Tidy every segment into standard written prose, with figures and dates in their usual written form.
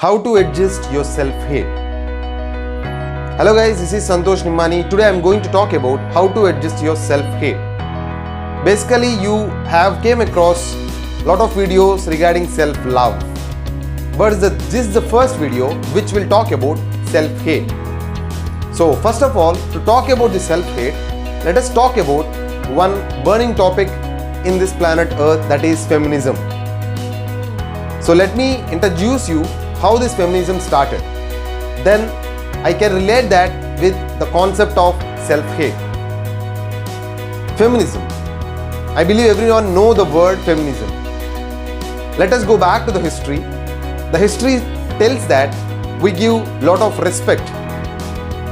How to adjust your self-hate. Hello guys, this is Santosh Nimani. Today I am going to talk about how to adjust your self-hate. Basically, you have came across lot of videos regarding self-love, but this is the first video which will talk about self-hate. So first of all, to talk about the self-hate, let us talk about one burning topic in this planet Earth, that is feminism. So let me introduce you how this feminism started. Then I can relate that with the concept of self-hate. Feminism. I believe everyone know the word feminism. Let us go back to the history. The history tells that we give lot of respect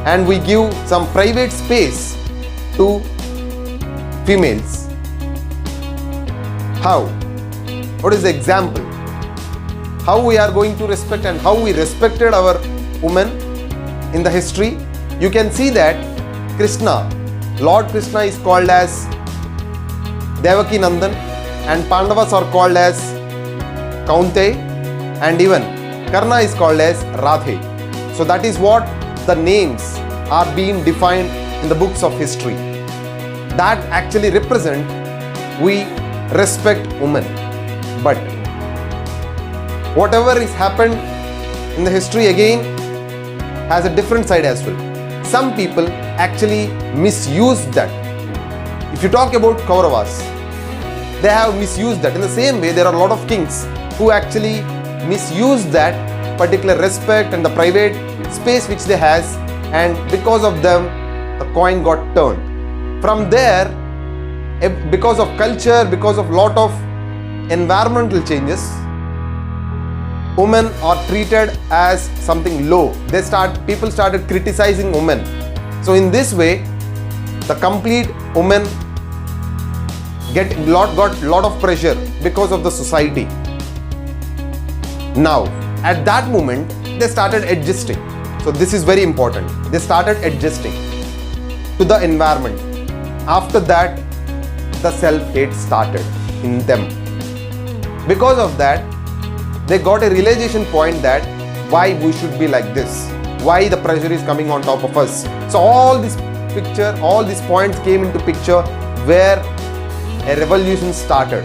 and we give some private space to females. How? What is the example? How we are going to respect and how we respected our women in the history? You can see that Krishna, Lord Krishna is called as Devaki Nandan and Pandavas are called as Kaunte and even Karna is called as Radhe. So that is what the names are being defined in the books of history. That actually represent we respect women. But whatever is happened in the history again has a different side as well. Some people actually misused that. If you talk about Kauravas, they have misused that. In the same way, there are a lot of kings who actually misused that particular respect and the private space which they has, and because of them the coin got turned. From there, because of culture, because of lot of environmental changes, women are treated as something low. People started criticizing women. So in this way, the complete women got lot of pressure because of the society. Now, at that moment, they started adjusting. So this is very important. They started adjusting to the environment. After that, the self-hate started in them. Because of that, they got a realization point that why we should be like this, why the pressure is coming on top of us. So all this picture, all these points came into picture where a revolution started.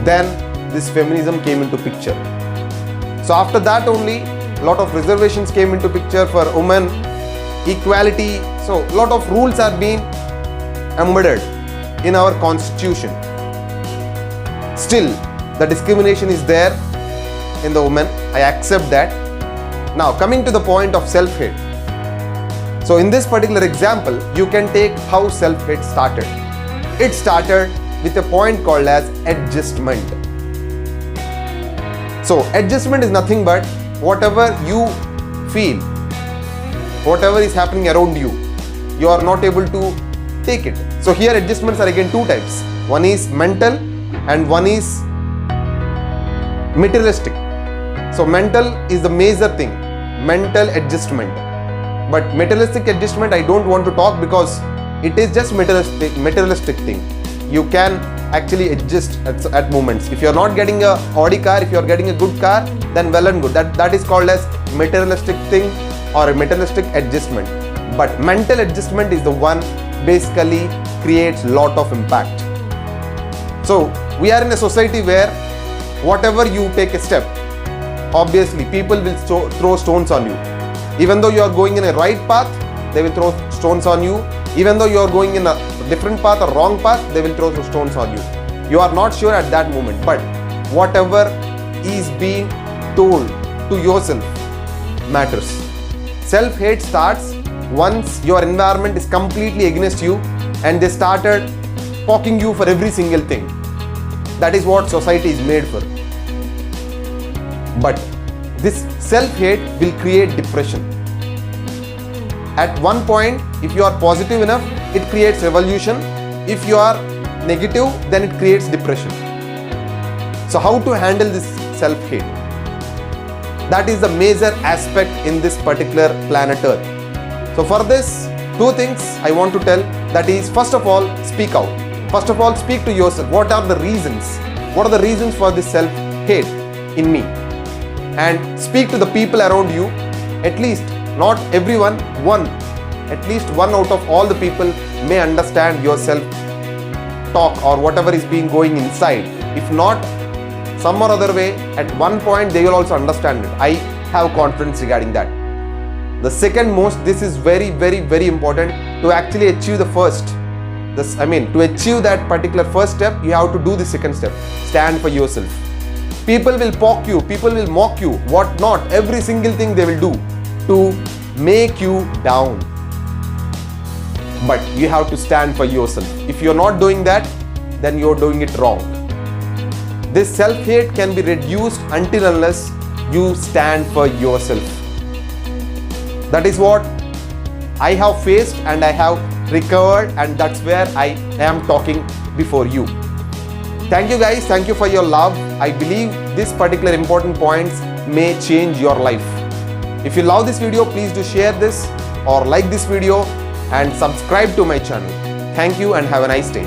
Then this feminism came into picture. So after that only, a lot of reservations came into picture for women, equality. So a lot of rules are being embedded in our constitution. Still, the discrimination is there in the woman. I accept that. Now coming to the point of self-hate. So in this particular example, you can take how self-hate started. It started with a point called as adjustment. So adjustment is nothing but whatever you feel, whatever is happening around you, you are not able to take it. So here adjustments are again two types. One is mental and one is materialistic. So mental is the major thing, mental adjustment. But materialistic adjustment I don't want to talk because it is just materialistic thing. You can actually adjust at moments. If you are not getting a Audi car, if you are getting a good car, then well and good. That is called as materialistic thing or a materialistic adjustment. But mental adjustment is the one basically creates lot of impact. So we are in a society where whatever you take a step, obviously people will throw stones on you. Even though you are going in a right path, they will throw stones on you. Even though you are going in a different path or wrong path, they will throw stones on you. You are not sure at that moment, but whatever is being told to yourself matters. Self-hate starts once your environment is completely against you and they started poking you for every single thing. That is what society is made for. But this self-hate will create depression. At one point, if you are positive enough, it creates revolution. If you are negative, then it creates depression. So how to handle this self-hate? That is the major aspect in this particular planet Earth. So for this, two things I want to tell. That is, first of all, speak out. First of all, speak to yourself. What are the reasons? What are the reasons for this self-hate in me? and speak to the people around you. At least, not everyone, at least one out of all the people may understand your self talk or whatever is being going inside. If not, some or other way, at one point they will also understand it. I have confidence regarding that. The second most, this is very, very, very important to actually achieve the first. To achieve that particular first step, you have to do the second step. Stand for yourself. People will poke you, people will mock you, what not, every single thing they will do to make you down. But you have to stand for yourself. If you're not doing that, then you're doing it wrong. This self-hate can be reduced until unless you stand for yourself. That is what I have faced and I have recovered, and that's where I am talking before you. Thank you guys, thank you for your love. I believe these particular important points may change your life. If you love this video, please do share this or like this video and subscribe to my channel. Thank you and have a nice day.